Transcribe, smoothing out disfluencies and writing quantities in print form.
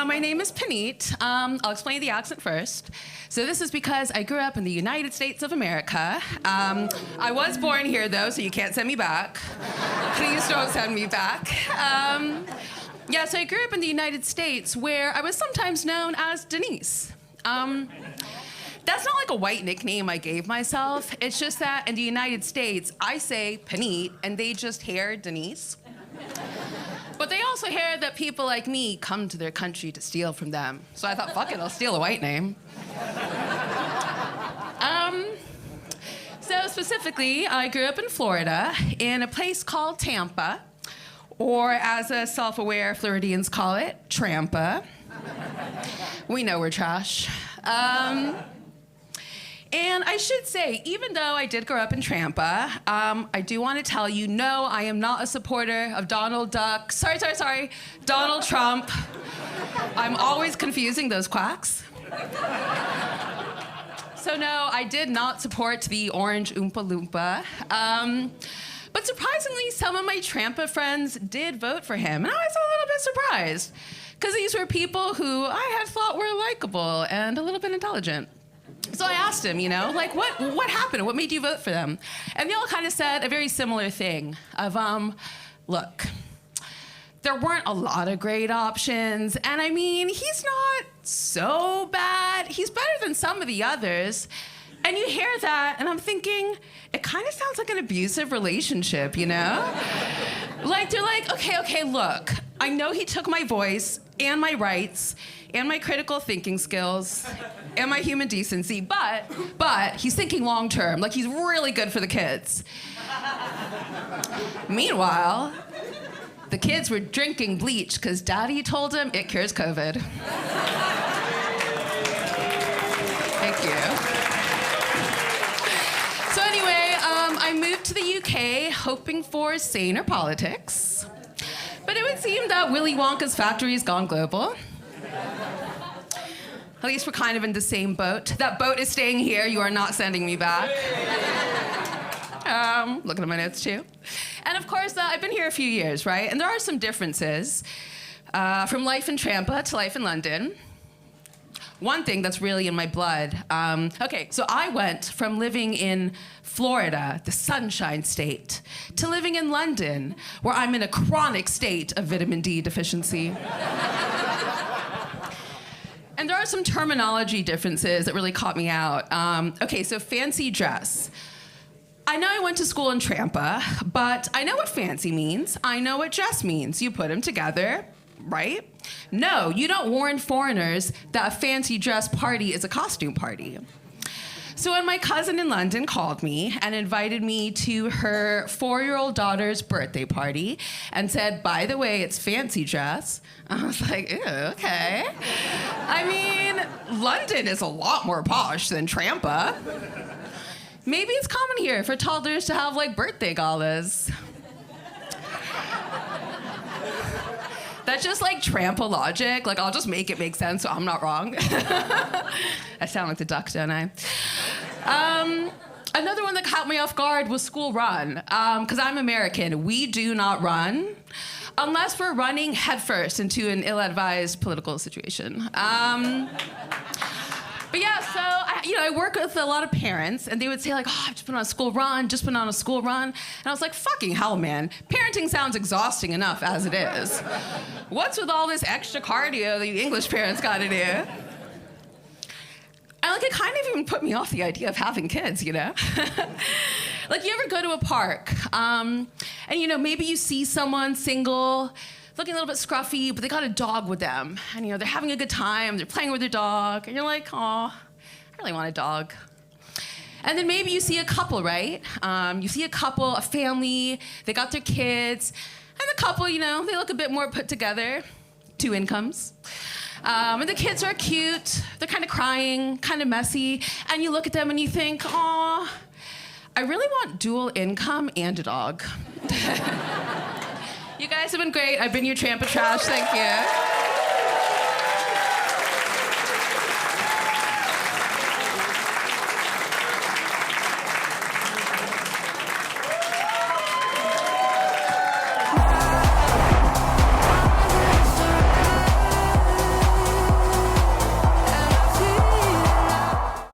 my name is Puneet. I'll explain the accent first. So this is because I grew up in the United States of America. I was born here, though, so you can't send me back. Please don't send me back. Yeah, so I grew up in the United States, where I was sometimes known as Denise. That's not like a white nickname I gave myself. It's just that in the United States, I say Puneet, and they just hear Denise. But they also hear that people like me come to their country to steal from them. So I thought, fuck it, I'll steal a white name. So specifically, I grew up in Florida in a place called Tampa, or as us self-aware Floridians call it, Trampa. We know we're trash. And I should say, even though I did grow up in Trampa, I do want to tell you, no, I am not a supporter of Donald Trump. I'm always confusing those quacks. So no, I did not support the orange Oompa Loompa. But surprisingly, some of my Trampa friends did vote for him, and I was a little bit surprised, because these were people who I had thought were likable and a little bit intelligent. So I asked him, like, what happened? What made you vote for them? And they all kind of said a very similar thing of, look, there weren't a lot of great options. And I mean, he's not so bad. He's better than some of the others. And you hear that, and I'm thinking, it kind of sounds like an abusive relationship, Like, they're like, okay, look, I know he took my voice and my rights and my critical thinking skills and my human decency, but he's thinking long term, like he's really good for the kids. Meanwhile, the kids were drinking bleach because daddy told them it cures COVID. Thank you. So anyway, I moved to the UK hoping for saner politics. But it would seem that Willy Wonka's factory's gone global. At least we're kind of in the same boat. That boat is staying here. You are not sending me back. Looking at my notes, too. And of course, I've been here a few years, right? And there are some differences from life in Trampa to life in London. One thing that's really in my blood. Okay, so I went from living in Florida, the Sunshine State, to living in London, where I'm in a chronic state of vitamin D deficiency. And there are some terminology differences that really caught me out. Okay, so fancy dress. I know I went to school in Trampa, but I know what fancy means. I know what dress means. You put them together, right? No, you don't warn foreigners that a fancy dress party is a costume party. So when my cousin in London called me and invited me to her 4-year-old daughter's birthday party and said, by the way, it's fancy dress, I was like, ew, okay. I mean, London is a lot more posh than Trampa. Maybe it's common here for toddlers to have, like, birthday galas. That's just like Trampa logic. Like, I'll just make it make sense so I'm not wrong. I sound like the duck, don't I? Another one that caught me off guard was school run. Because I'm American. We do not run unless we're running headfirst into an ill-advised political situation. But yeah, so I work with a lot of parents, and they would say, like, oh, I've just been on a school run, just been on a school run. And I was like, fucking hell, man. Parenting sounds exhausting enough as it is. What's with all this extra cardio that you English parents gotta do? And like, it kind of even put me off the idea of having kids, Like, you ever go to a park, and maybe you see someone single, looking a little bit scruffy, but they got a dog with them. And, they're having a good time. They're playing with their dog. And you're like, oh, I really want a dog. And then maybe you see a couple, right? You see a couple, a family. They got their kids. And the couple, they look a bit more put together. 2 incomes. And the kids are cute. They're kind of crying, kind of messy. And you look at them and you think, oh, I really want dual income and a dog. You guys have been great. I've been your Trampa Trash. Thank you.